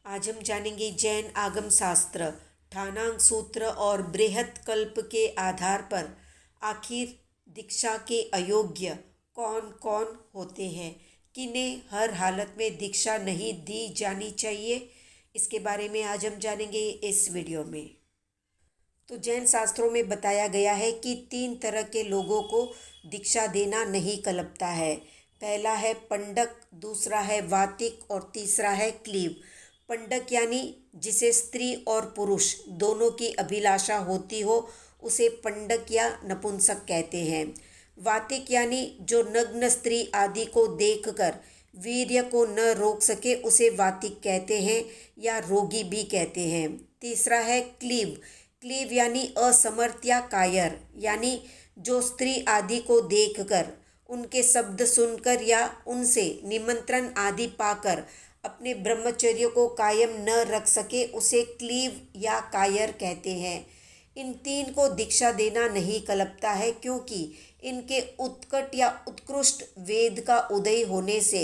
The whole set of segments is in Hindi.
आज हम जानेंगे जैन आगम शास्त्र ठाणांग सूत्र और बृहत कल्प के आधार पर आखिर दीक्षा के अयोग्य कौन कौन होते हैं, किन्हें हर हालत में दीक्षा नहीं दी जानी चाहिए। इसके बारे में आज हम जानेंगे इस वीडियो में। तो जैन शास्त्रों में बताया गया है कि 3 तरह के लोगों को दीक्षा देना नहीं कल्पता है। पहला है पंडक, दूसरा है वातिक और तीसरा है क्लीव। पंडक यानी जिसे स्त्री और पुरुष दोनों की अभिलाषा होती हो उसे पंडक या नपुंसक कहते हैं। वातिक यानी जो नग्न स्त्री आदि को देखकर वीर्य को न रोक सके उसे वातिक कहते हैं या रोगी भी कहते हैं। तीसरा है क्लीव। क्लीव यानी असमर्थ या कायर, यानी जो स्त्री आदि को देखकर, उनके शब्द सुनकर या उनसे निमंत्रण आदि पाकर अपने ब्रह्मचर्य को कायम न रख सके उसे क्लीव या कायर कहते हैं। इन 3 को दीक्षा देना नहीं कल्पता है, क्योंकि इनके उत्कट या उत्कृष्ट वेद का उदय होने से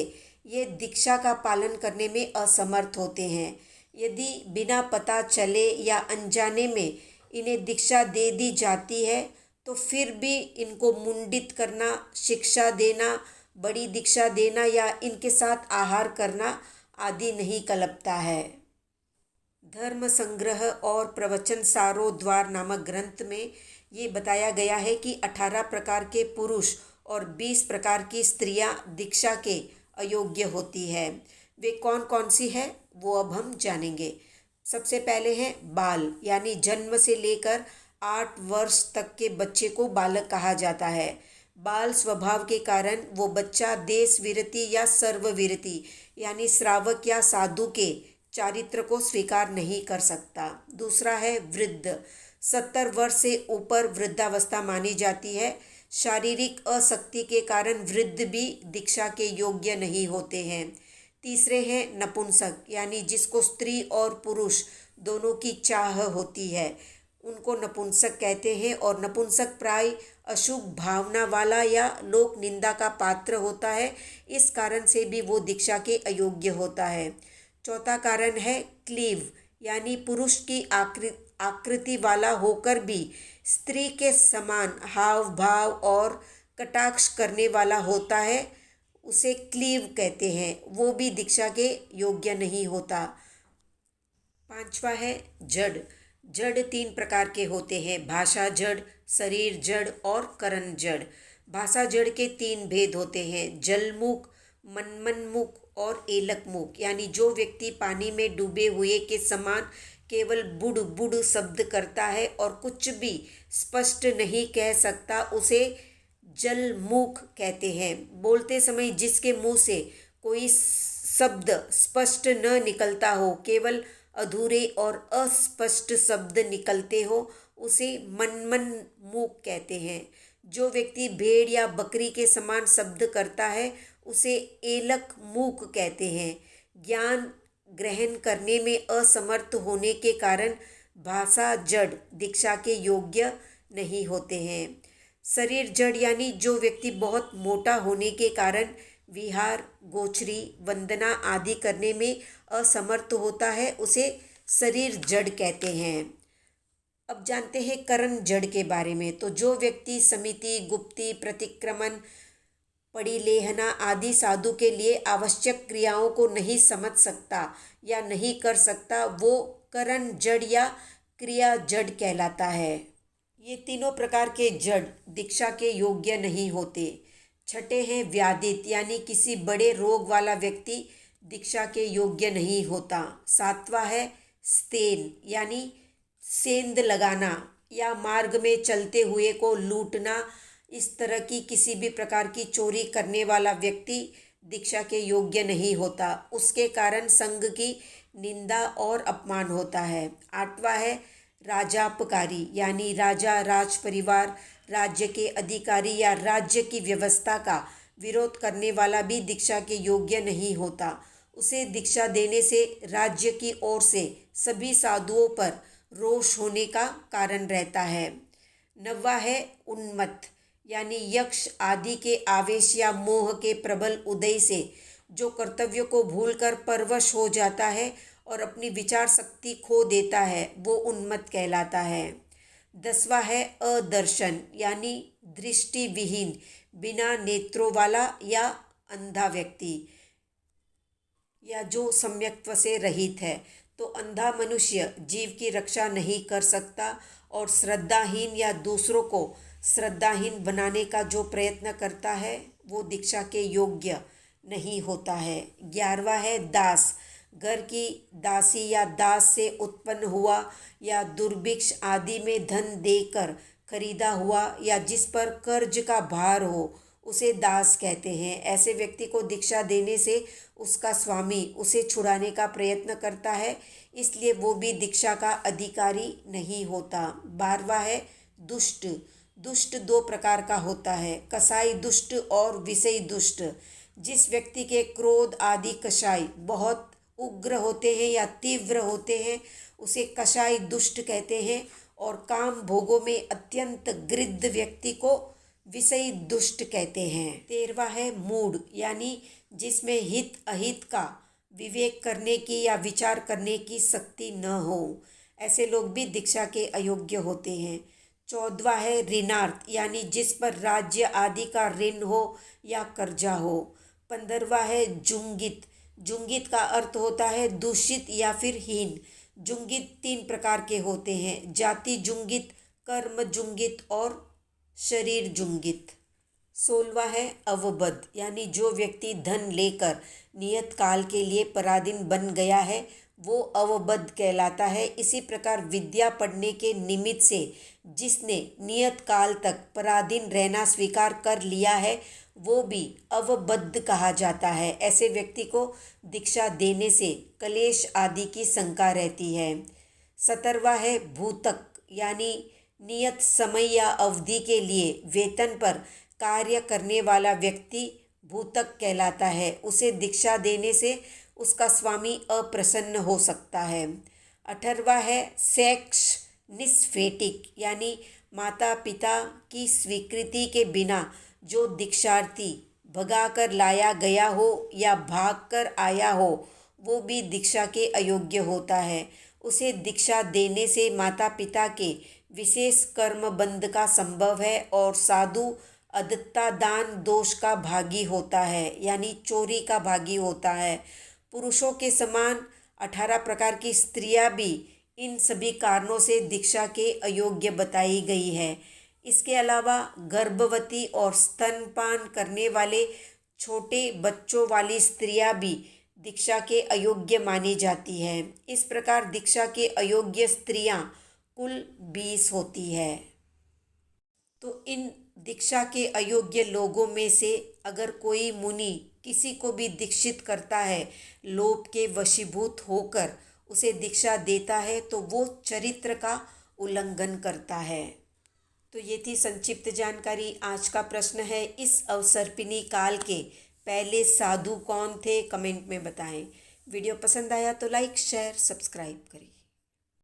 ये दीक्षा का पालन करने में असमर्थ होते हैं। यदि बिना पता चले या अनजाने में इन्हें दीक्षा दे दी जाती है तो फिर भी इनको मुंडित करना, शिक्षा देना, बड़ी दीक्षा देना या इनके साथ आहार करना आदि नहीं कल्पता है। धर्म संग्रह और प्रवचन सारोद्वार नामक ग्रंथ में ये बताया गया है कि 18 प्रकार के पुरुष और 20 प्रकार की स्त्रियां दीक्षा के अयोग्य होती है। वे कौन कौन सी है वो अब हम जानेंगे। सबसे पहले है बाल, यानी जन्म से लेकर 8 वर्ष तक के बच्चे को बालक कहा जाता है। बाल स्वभाव के कारण वो बच्चा देश विरति या सर्वविरति यानी श्रावक या साधु के चारित्र को स्वीकार नहीं कर सकता। दूसरा है वृद्ध। 70 वर्ष से ऊपर वृद्धावस्था मानी जाती है। शारीरिक अशक्ति के कारण वृद्ध भी दीक्षा के योग्य नहीं होते हैं। तीसरे हैं नपुंसक, यानी जिसको स्त्री और पुरुष दोनों की चाह होती है, उनको नपुंसक कहते हैं। और नपुंसक प्राय अशुभ भावना वाला या लोक निंदा का पात्र होता है, इस कारण से भी वो दीक्षा के अयोग्य होता है। चौथा कारण है क्लीव, यानी पुरुष की आकृति वाला होकर भी स्त्री के समान हाव भाव और कटाक्ष करने वाला होता है, उसे क्लीव कहते हैं। वो भी दीक्षा के योग्य नहीं होता। पांचवा है जड़। जड़ 3 प्रकार के होते हैं, भाषा जड़, शरीर जड़ और करण जड़। भाषा जड़ के 3 भेद होते हैं, जलमुख, मनमनमुख और एलकमुख। यानी जो व्यक्ति पानी में डूबे हुए के समान केवल बुड़ बुड़ शब्द करता है और कुछ भी स्पष्ट नहीं कह सकता उसे जलमुख कहते हैं। बोलते समय जिसके मुंह से कोई शब्द स्पष्ट न निकलता हो, केवल अधूरे और अस्पष्ट शब्द निकलते हो, उसे मनमनमुख कहते हैं। जो व्यक्ति भेड़ या बकरी के समान शब्द करता है उसे एलक मूक कहते हैं। ज्ञान ग्रहण करने में असमर्थ होने के कारण भाषा जड़ दीक्षा के योग्य नहीं होते हैं। शरीर जड़ यानी जो व्यक्ति बहुत मोटा होने के कारण विहार, गोचरी, वंदना आदि करने में असमर्थ होता है, उसे शरीर जड़ कहते हैं। अब जानते हैं करण जड़ के बारे में। तो जो व्यक्ति समिति, गुप्ती, प्रतिक्रमण, परिलेहना आदि साधु के लिए आवश्यक क्रियाओं को नहीं समझ सकता या नहीं कर सकता, वो करण जड़ या क्रिया जड़ कहलाता है। ये तीनों प्रकार के जड़ दीक्षा के योग्य नहीं होते। छठे हैं व्याधित, यानी किसी बड़े रोग वाला व्यक्ति दीक्षा के योग्य नहीं होता। 7वां है स्तेन, यानी सेंध लगाना या मार्ग में चलते हुए को लूटना, इस तरह की किसी भी प्रकार की चोरी करने वाला व्यक्ति दीक्षा के योग्य नहीं होता। उसके कारण संघ की निंदा और अपमान होता है। 8वां है राजापकारी, यानी राजा, राज परिवार, राज्य के अधिकारी या राज्य की व्यवस्था का विरोध करने वाला भी दीक्षा के योग्य नहीं होता। उसे दीक्षा देने से राज्य की ओर से सभी साधुओं पर रोष होने का कारण रहता है। 9वां है उन्मत्त, यानी यक्ष आदि के आवेश या मोह के प्रबल उदय से जो कर्तव्य को भूलकर परवश हो जाता है और अपनी विचार शक्ति खो देता है वो उन्मत्त कहलाता है। 10वां है अदर्शन यानी दृष्टिविहीन, बिना नेत्रों वाला या अंधा व्यक्ति, या जो सम्यक्त्व से रहित है। तो अंधा मनुष्य जीव की रक्षा नहीं कर सकता और श्रद्धाहीन या दूसरों को श्रद्धाहीन बनाने का जो प्रयत्न करता है वो दीक्षा के योग्य नहीं होता है। 11वां है दास, घर की दासी या दास से उत्पन्न हुआ या दुर्भिक्ष आदि में धन देकर खरीदा हुआ या जिस पर कर्ज का भार हो उसे दास कहते हैं। ऐसे व्यक्ति को दीक्षा देने से उसका स्वामी उसे छुड़ाने का प्रयत्न करता है, इसलिए वो भी दीक्षा का अधिकारी नहीं होता। 12वां है दुष्ट। दुष्ट 2 प्रकार का होता है, कसाई दुष्ट और विषयी दुष्ट। जिस व्यक्ति के क्रोध आदि कषाय बहुत उग्र होते हैं या तीव्र होते हैं उसे कषाय दुष्ट कहते हैं, और काम भोगों में अत्यंत गृद्ध व्यक्ति को विषयी दुष्ट कहते हैं। 13वां है मूढ़ यानी जिसमें हित अहित का विवेक करने की या विचार करने की शक्ति न हो, ऐसे लोग भी दीक्षा के अयोग्य होते हैं। 14वां है ऋणार्थ यानी जिस पर राज्य आदि का ऋण हो या कर्जा हो। 15वां है जुंगित। जुंगित का अर्थ होता है दूषित या फिर हीन। जुंगित 3 प्रकार के होते हैं, जाति जुंगित, कर्म जुंगित और शरीर जुंगित। 16वां है अवबद्ध यानी जो व्यक्ति धन लेकर नियत काल के लिए पराधीन बन गया है वो अवबद्ध कहलाता है। इसी प्रकार विद्या पढ़ने के निमित्त से जिसने नियत काल तक पराधीन रहना स्वीकार कर लिया है वो भी अवबद्ध कहा जाता है। ऐसे व्यक्ति को दीक्षा देने से क्लेश आदि की शंका रहती है। 17वां है भूतक यानी नियत समय या अवधि के लिए वेतन पर कार्य करने वाला व्यक्ति भूतक कहलाता है। उसे दीक्षा देने से उसका स्वामी अप्रसन्न हो सकता है। 18वां है सेक्स निस्फेटिक यानी माता पिता की स्वीकृति के बिना जो दीक्षार्थी भगाकर लाया गया हो या भागकर आया हो वो भी दीक्षा के अयोग्य होता है। उसे दीक्षा देने से माता पिता के विशेष कर्म बंध का संभव है और साधु अदत्ता दान दोष का भागी होता है यानी चोरी का भागी होता है। पुरुषों के समान 18 प्रकार की स्त्रियां भी इन सभी कारणों से दीक्षा के अयोग्य बताई गई है। इसके अलावा गर्भवती और स्तनपान करने वाले छोटे बच्चों वाली स्त्रियां भी दीक्षा के अयोग्य मानी जाती हैं। इस प्रकार दीक्षा के अयोग्य स्त्रियां कुल 20 होती है। तो इन दीक्षा के अयोग्य लोगों में से अगर कोई मुनि किसी को भी दीक्षित करता है, लोभ के वशीभूत होकर उसे दीक्षा देता है तो वो चरित्र का उल्लंघन करता है। तो ये थी संक्षिप्त जानकारी। आज का प्रश्न है, इस अवसर्पिणी काल के पहले साधु कौन थे? कमेंट में बताएं। वीडियो पसंद आया तो लाइक शेयर सब्सक्राइब करें।